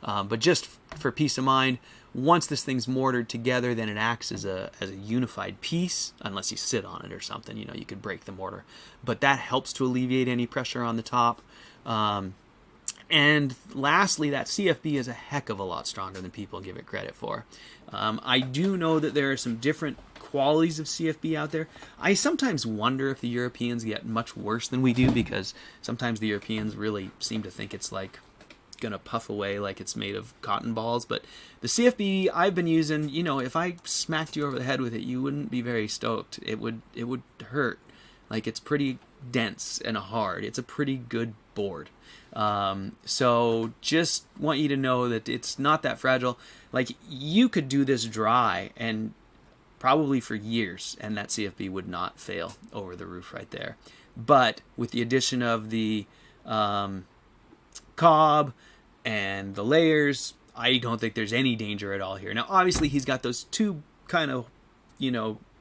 But just for peace of mind, once this thing's mortared together, then it acts as a unified piece, unless you sit on it or something. You could break the mortar. But that helps to alleviate any pressure on the top. And lastly, that CFB is a heck of a lot stronger than people give it credit for. I do know that there are some different qualities of CFB out there. I sometimes wonder if the Europeans get much worse than we do, because sometimes the Europeans really seem to think it's like gonna puff away like it's made of cotton balls. But the CFB I've been using, if I smacked you over the head with it, you wouldn't be very stoked. It would hurt. Like, it's pretty dense and hard. It's a pretty good board. So just want you to know that it's not that fragile. Like, you could do this dry and probably for years, and that CFB would not fail over the roof right there. But with the addition of the cob and the layers, I don't think there's any danger at all here. Now, obviously, he's got those two kind of,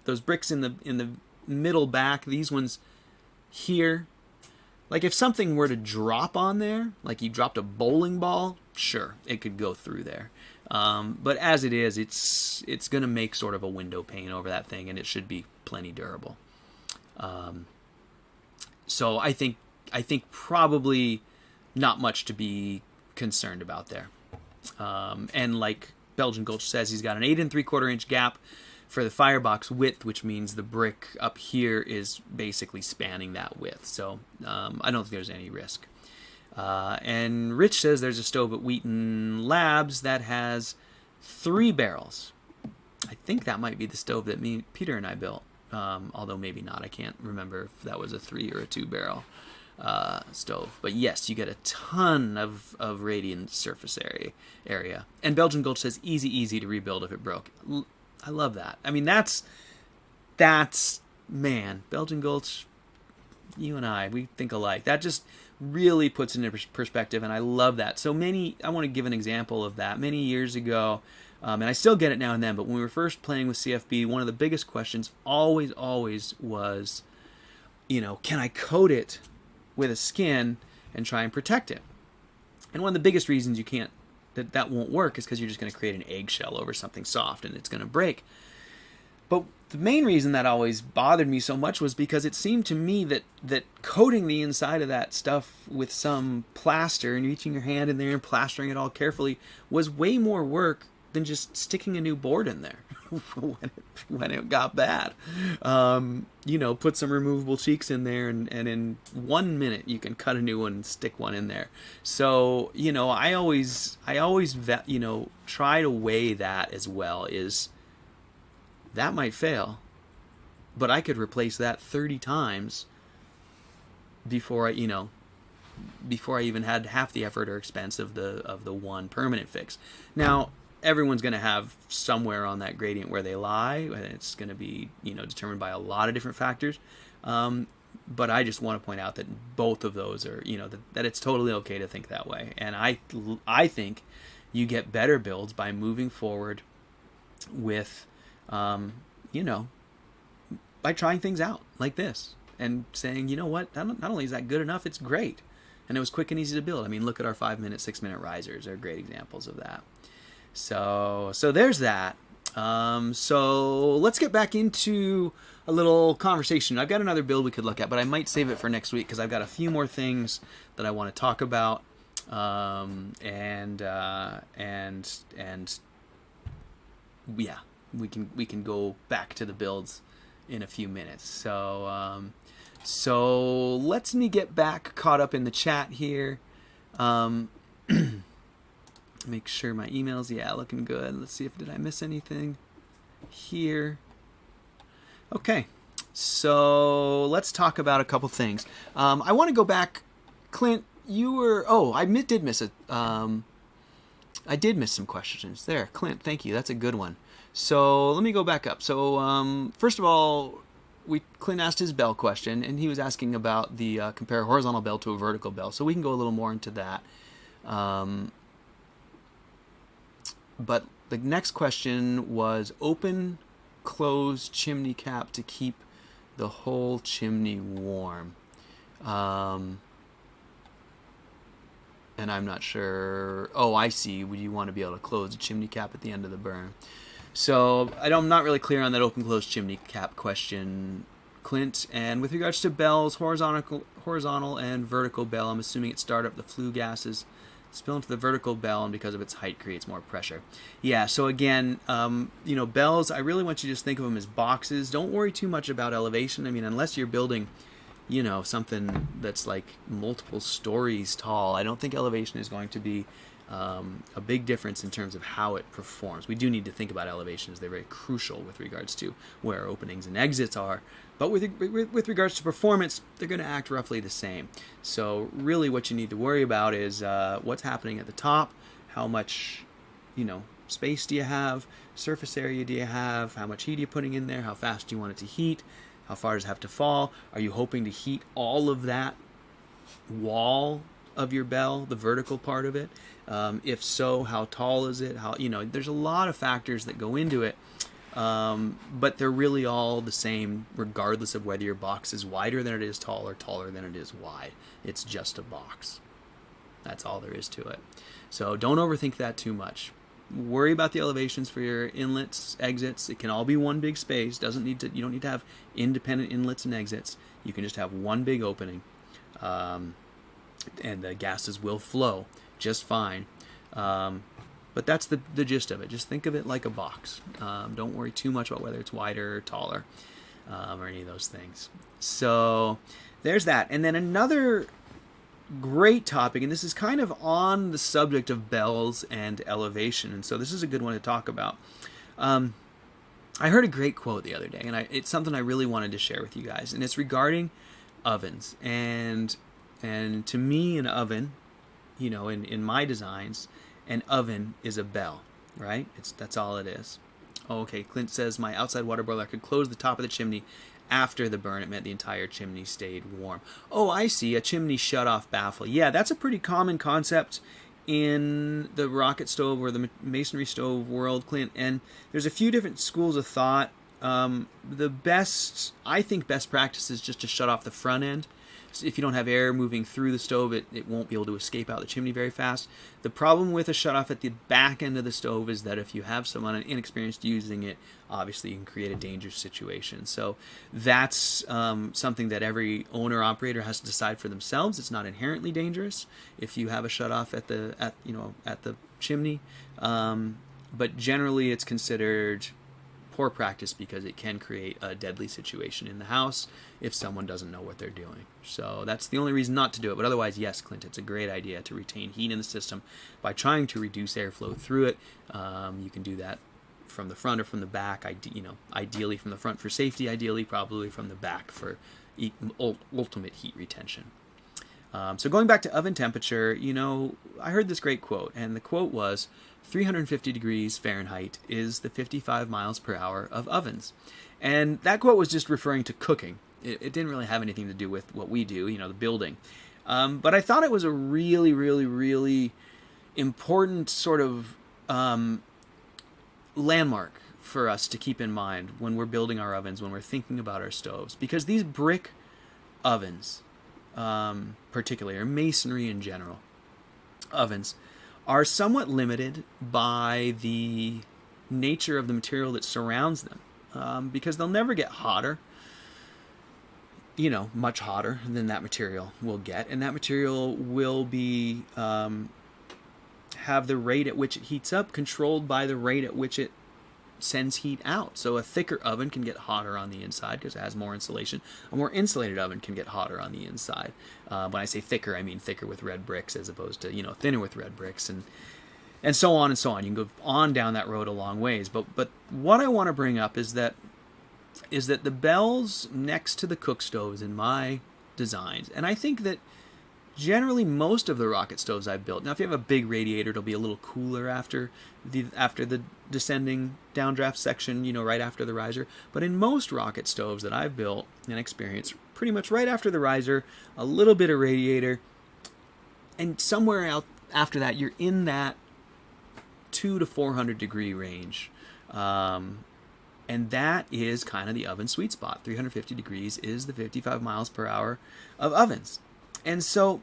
those bricks in the middle back. These ones here. Like, if something were to drop on there, like you dropped a bowling ball, sure, it could go through there. But as it is, it's going to make sort of a window pane over that thing, and it should be plenty durable. So I think probably not much to be concerned about there. And like Belgian Gulch says, he's got an 8 3/4 inch gap for the firebox width, which means the brick up here is basically spanning that width. So I don't think there's any risk. And Rich says there's a stove at Wheaton Labs that has 3 barrels. I think that might be the stove that Peter and I built, although maybe not. I can't remember if that was a 3 or a 2 barrel stove. But yes, you get a ton of radiant surface area. And Belgian Gulch says easy to rebuild if it broke. I love that. I mean, that's man, Belgian Gulch, you and I, we think alike. That just really puts it into perspective, and I love that. So I want to give an example of that. Many years ago, and I still get it now and then, but when we were first playing with CFB, one of the biggest questions always was, can I coat it with a skin and try and protect it? And one of the biggest reasons you can't, that won't work, is because you're just going to create an eggshell over something soft and it's going to break. But the main reason that always bothered me so much was because it seemed to me that coating the inside of that stuff with some plaster and reaching your hand in there and plastering it all carefully was way more work than just sticking a new board in there when it got bad. Put some removable cheeks in there, and in 1 minute you can cut a new one and stick one in there. So, I always try to weigh that as well. Is that might fail, but I could replace that 30 times before I even had half the effort or expense of the one permanent fix. Now, everyone's going to have somewhere on that gradient where they lie, and it's going to be determined by a lot of different factors. But I just want to point out that both of those are that it's totally okay to think that way. And I think you get better builds by moving forward with by trying things out like this and saying, you know what, not only is that good enough, it's great. And it was quick and easy to build. I mean, look at our 5-minute, 6-minute risers. They're great examples of that. So there's that. So let's get back into a little conversation. I've got another build we could look at, but I might save it for next week because I've got a few more things that I want to talk about. And yeah, we can go back to the builds in a few minutes. So let's me get back caught up in the chat here. Make sure my emails, looking good. Let's see did I miss anything here? Okay, so let's talk about a couple things. I want to go back, Clint. You were I did miss I did miss some questions there. Clint, thank you. That's a good one. So let me go back up. So first of all, Clint asked his bell question, and he was asking about the compare a horizontal bell to a vertical bell. So we can go a little more into that. But the next question was open, close chimney cap to keep the whole chimney warm. And I'm not sure. Oh, I see. Would you want to be able to close the chimney cap at the end of the burn? So I'm not really clear on that open-close chimney cap question, Clint. And with regards to bells, horizontal and vertical bell, I'm assuming at startup the flue gases spill into the vertical bell, and because of its height creates more pressure. Yeah, so again, bells, I really want you to just think of them as boxes. Don't worry too much about elevation. I mean, unless you're building something that's like multiple stories tall, I don't think elevation is going to be a big difference in terms of how it performs. We do need to think about elevations. They're very crucial with regards to where openings and exits are. But with regards to performance, they're going to act roughly the same. So really what you need to worry about is what's happening at the top, how much space do you have, surface area do you have, how much heat are you putting in there, how fast do you want it to heat, how far does it have to fall? Are you hoping to heat all of that wall of your bell, the vertical part of it? If so, how tall is it? There's a lot of factors that go into it, but they're really all the same regardless of whether your box is wider than it is tall or taller than it is wide. It's just a box. That's all there is to it. So don't overthink that too much. Worry about the elevations for your inlets, exits. It can all be one big space. You don't need to have independent inlets and exits. You can just have one big opening, and the gases will flow just fine. But that's the gist of it. Just think of it like a box. Don't worry too much about whether it's wider or taller, or any of those things. So there's that. And then another great topic, and this is kind of on the subject of bells and elevation, and so this is a good one to talk about. I heard a great quote the other day, and it's something I really wanted to share with you guys, and it's regarding ovens. And to me, an oven, in my designs, an oven is a bell, right? That's all it is. Oh, okay, Clint says my outside water boiler could close the top of the chimney after the burn. It meant the entire chimney stayed warm. Oh, I see, a chimney shut-off baffle. Yeah, that's a pretty common concept in the rocket stove or the masonry stove world, Clint, and there's a few different schools of thought. The best practice is just to shut off the front end. So if you don't have air moving through the stove, it won't be able to escape out the chimney very fast. The problem with a shutoff at the back end of the stove is that if you have someone inexperienced using it, obviously you can create a dangerous situation. So that's something that every owner-operator has to decide for themselves. It's not inherently dangerous if you have a shutoff at the chimney, but generally it's considered poor practice because it can create a deadly situation in the house if someone doesn't know what they're doing. So that's the only reason not to do it. But otherwise, yes, Clint, it's a great idea to retain heat in the system by trying to reduce airflow through it. You can do that from the front or from the back. Ideally from the front for safety. Ideally, probably from the back for ultimate heat retention. So going back to oven temperature, I heard this great quote, and the quote was, 350 degrees Fahrenheit is the 55 miles per hour of ovens. And that quote was just referring to cooking. It didn't really have anything to do with what we do, the building. But I thought it was a really, really, really important sort of landmark for us to keep in mind when we're building our ovens, when we're thinking about our stoves. Because these brick ovens, particularly, or masonry in general, ovens, are somewhat limited by the nature of the material that surrounds them, because they'll never get hotter, much hotter than that material will get, and that material will be have the rate at which it heats up controlled by the rate at which it sends heat out. So a thicker oven can get hotter on the inside because it has more insulation. A more insulated oven can get hotter on the inside. When I say thicker, I mean thicker with red bricks as opposed to thinner with red bricks, and so on and so on. You can go on down that road a long ways. But what I want to bring up is that the bells next to the cook stoves in my designs, and I think that Generally, most of the rocket stoves I've built. Now, if you have a big radiator, it'll be a little cooler after the descending downdraft section, right after the riser. But in most rocket stoves that I've built and experienced, pretty much right after the riser, a little bit of radiator, and somewhere out after that, you're in that 200 to 400 degree range. And that is kind of the oven sweet spot. 350 degrees is the 55 miles per hour of ovens. And so,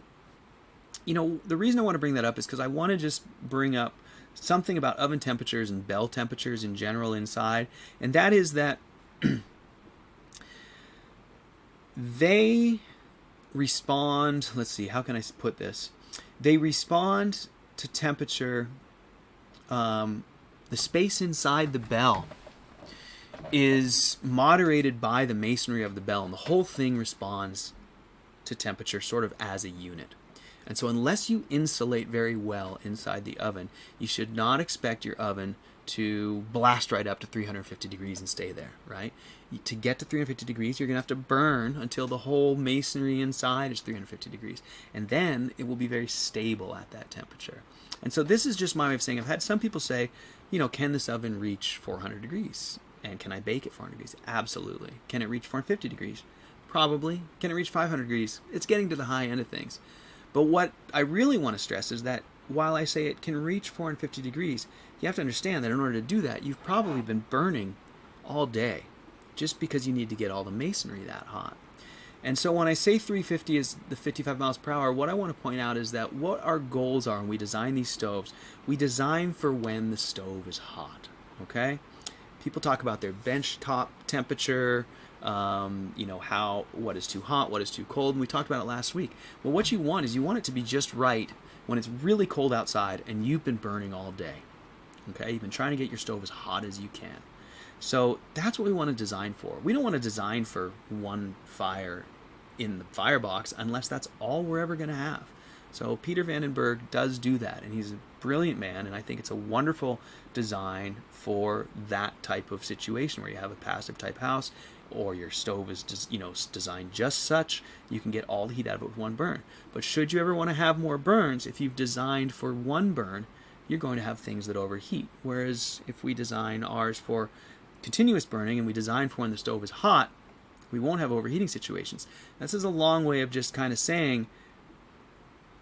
the reason I want to bring that up is because I want to just bring up something about oven temperatures and bell temperatures in general inside. And that is that they respond, let's see, how can I put this? They respond to temperature, the space inside the bell is moderated by the masonry of the bell, and the whole thing responds to temperature sort of as a unit. And so unless you insulate very well inside the oven, you should not expect your oven to blast right up to 350 degrees and stay there, right? To get to 350 degrees, you're going to have to burn until the whole masonry inside is 350 degrees. And then it will be very stable at that temperature. And so this is just my way of saying, I've had some people say, can this oven reach 400 degrees? And can I bake at 400 degrees? Absolutely. Can it reach 450 degrees? Probably. Can it reach 500 degrees? It's getting to the high end of things. But what I really want to stress is that while I say it can reach 450 degrees, you have to understand that in order to do that, you've probably been burning all day just because you need to get all the masonry that hot. And so when I say 350 is the 55 miles per hour, what I want to point out is that what our goals are when we design these stoves, we design for when the stove is hot, okay? People talk about their bench top temperature, what is too hot, what is too cold, and we talked about it last week. Well, what you want is you want it to be just right when it's really cold outside and you've been burning all day. Okay, you've been trying to get your stove as hot as you can. So that's what we want to design for. We don't want to design for one fire in the firebox unless that's all we're ever going to have. So Peter Vandenberg does do that, and he's a brilliant man, and I think it's a wonderful design for that type of situation where you have a passive type house or your stove is designed just such you can get all the heat out of it with one burn. But should you ever want to have more burns, if you've designed for one burn, you're going to have things that overheat. Whereas if we design ours for continuous burning and we design for when the stove is hot, we won't have overheating situations. This is a long way of just kind of saying,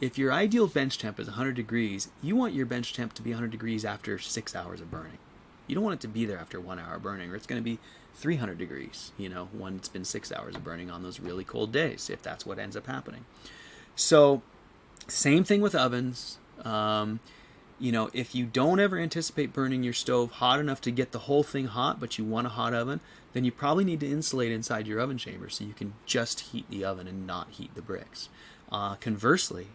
if your ideal bench temp is 100 degrees, you want your bench temp to be 100 degrees after 6 hours of burning. You don't want it to be there after 1 hour of burning, or it's going to be 300 degrees, when it's been 6 hours of burning on those really cold days, if that's what ends up happening. So, same thing with ovens. If you don't ever anticipate burning your stove hot enough to get the whole thing hot, but you want a hot oven, then you probably need to insulate inside your oven chamber so you can just heat the oven and not heat the bricks. Conversely,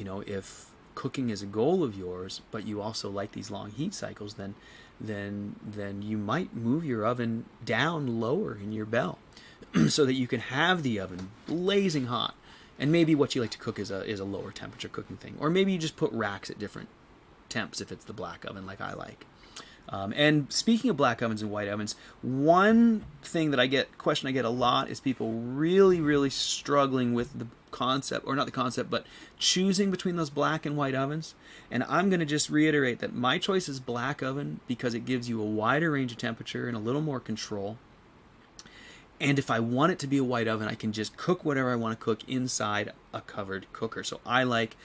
if cooking is a goal of yours, but you also like these long heat cycles, then you might move your oven down lower in your bell so that you can have the oven blazing hot. And maybe what you like to cook is a lower temperature cooking thing. Or maybe you just put racks at different temps if it's the black oven like I like. And speaking of black ovens and white ovens, one thing that question I get a lot is people really, really struggling with the concept, or not the concept, but choosing between those black and white ovens. And I'm going to just reiterate that my choice is black oven because it gives you a wider range of temperature and a little more control. And if I want it to be a white oven, I can just cook whatever I want to cook inside a covered cooker. So I like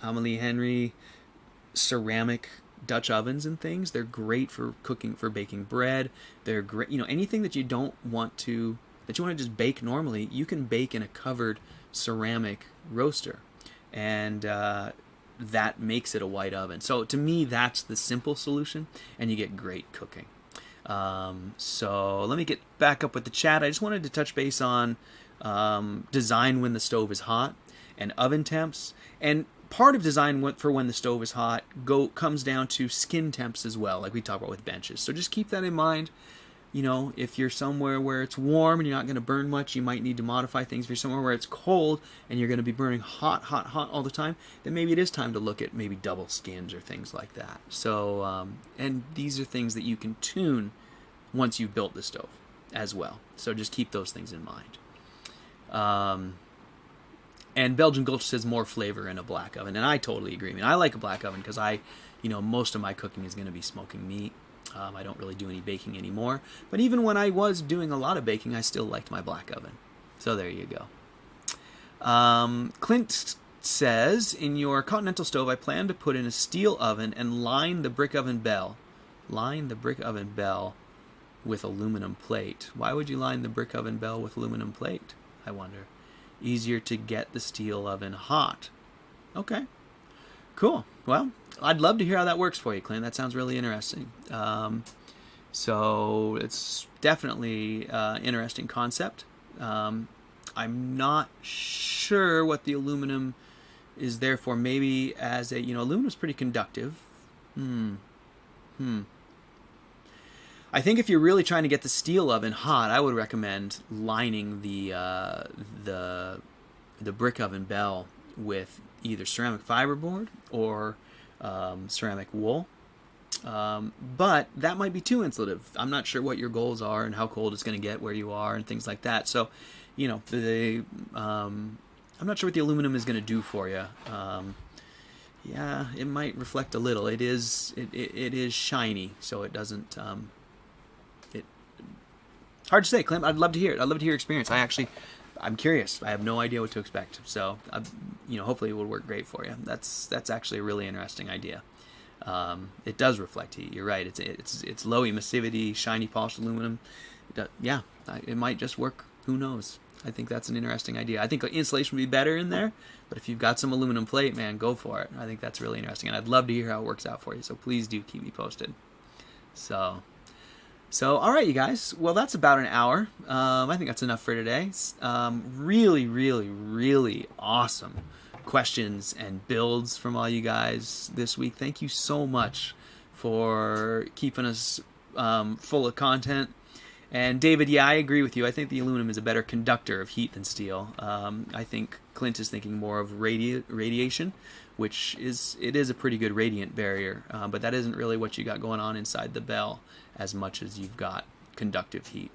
Amelie Henry ceramic Dutch ovens and things. They're great for cooking, for baking bread. They're great, anything that you want to just bake normally, you can bake in a covered ceramic roaster. And that makes it a white oven. So to me, that's the simple solution, and you get great cooking. So let me get back up with the chat. I just wanted to touch base on design when the stove is hot and oven temps. And part of design for when the stove is hot comes down to skin temps as well, like we talked about with benches. So just keep that in mind. If you're somewhere where it's warm and you're not going to burn much, you might need to modify things. If you're somewhere where it's cold and you're going to be burning hot all the time, then maybe it is time to look at maybe double skins or things like that. So, and these are things that you can tune once you've built the stove as well. So just keep those things in mind. And Belgian Gulch says more flavor in a black oven, and I totally agree. I mean, I like a black oven because most of my cooking is going to be smoking meat. I don't really do any baking anymore. But even when I was doing a lot of baking, I still liked my black oven. So there you go. Clint says, in your Continental stove, I plan to put in a steel oven and line the brick oven bell. Line the brick oven bell with aluminum plate. Why would you line the brick oven bell with aluminum plate, I wonder? Easier to get the steel oven hot. Okay. Cool. Well, I'd love to hear how that works for you, Clint. That sounds really interesting. So it's definitely an interesting concept. I'm not sure what the aluminum is there for. Maybe as a, aluminum's pretty conductive. I think if you're really trying to get the steel oven hot, I would recommend lining the brick oven bell with either ceramic fiberboard or ceramic wool. But that might be too insulative. I'm not sure what your goals are and how cold it's going to get where you are and things like that. So, I'm not sure what the aluminum is going to do for you. Yeah, it might reflect a little. It is shiny, so it doesn't. It's hard to say, Clint. I'd love to hear it. I'd love to hear your experience. I'm curious. I have no idea what to expect. So, hopefully it will work great for you. That's actually a really interesting idea. It does reflect heat. You're right. It's low emissivity, shiny polished aluminum. It might just work. Who knows? I think that's an interesting idea. I think insulation would be better in there, but if you've got some aluminum plate, man, go for it. I think that's really interesting, and I'd love to hear how it works out for you. So please do keep me posted. So all right, you guys. Well, that's about an hour. I think that's enough for today. Really, really, really awesome questions and builds from all you guys this week. Thank you so much for keeping us full of content. And David, yeah, I agree with you. I think the aluminum is a better conductor of heat than steel. I think Clint is thinking more of radiation, which is a pretty good radiant barrier, but that isn't really what you got going on inside the bell as much as you've got conductive heat.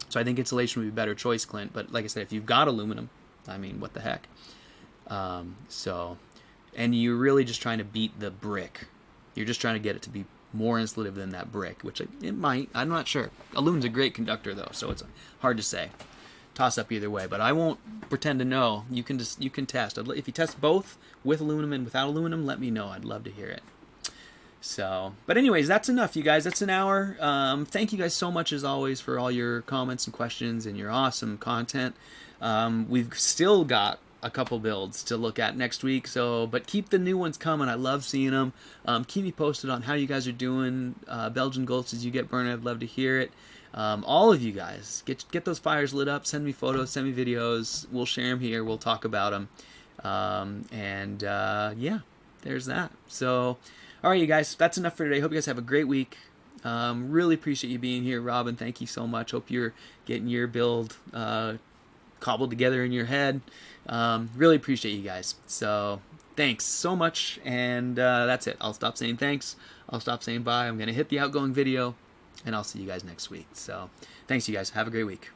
So I think insulation would be a better choice, Clint. But like I said, if you've got aluminum, I mean, what the heck? And you're really just trying to beat the brick. You're just trying to get it to be more insulative than that brick, which it might. I'm not sure. Aluminum's a great conductor, though, so it's hard to say. Toss up either way, but I won't pretend to know. You can test. If you test both with aluminum and without aluminum, let me know. I'd love to hear it. So, but anyways, that's enough, you guys. That's an hour. Thank you guys so much, as always, for all your comments and questions and your awesome content. We've still got a couple builds to look at next week, but keep the new ones coming. I love seeing them. Keep me posted on how you guys are doing. Belgian Gulch, as you get burned, I'd love to hear it. All of you guys, get those fires lit up. Send me photos, send me videos. We'll share them here. We'll talk about them. Yeah, there's that. So, all right, you guys, that's enough for today. Hope you guys have a great week. Really appreciate you being here, Robin. Thank you so much. Hope you're getting your build cobbled together in your head. Really appreciate you guys. So thanks so much, and that's it. I'll stop saying thanks. I'll stop saying bye. I'm going to hit the outgoing video, and I'll see you guys next week. So thanks, you guys. Have a great week.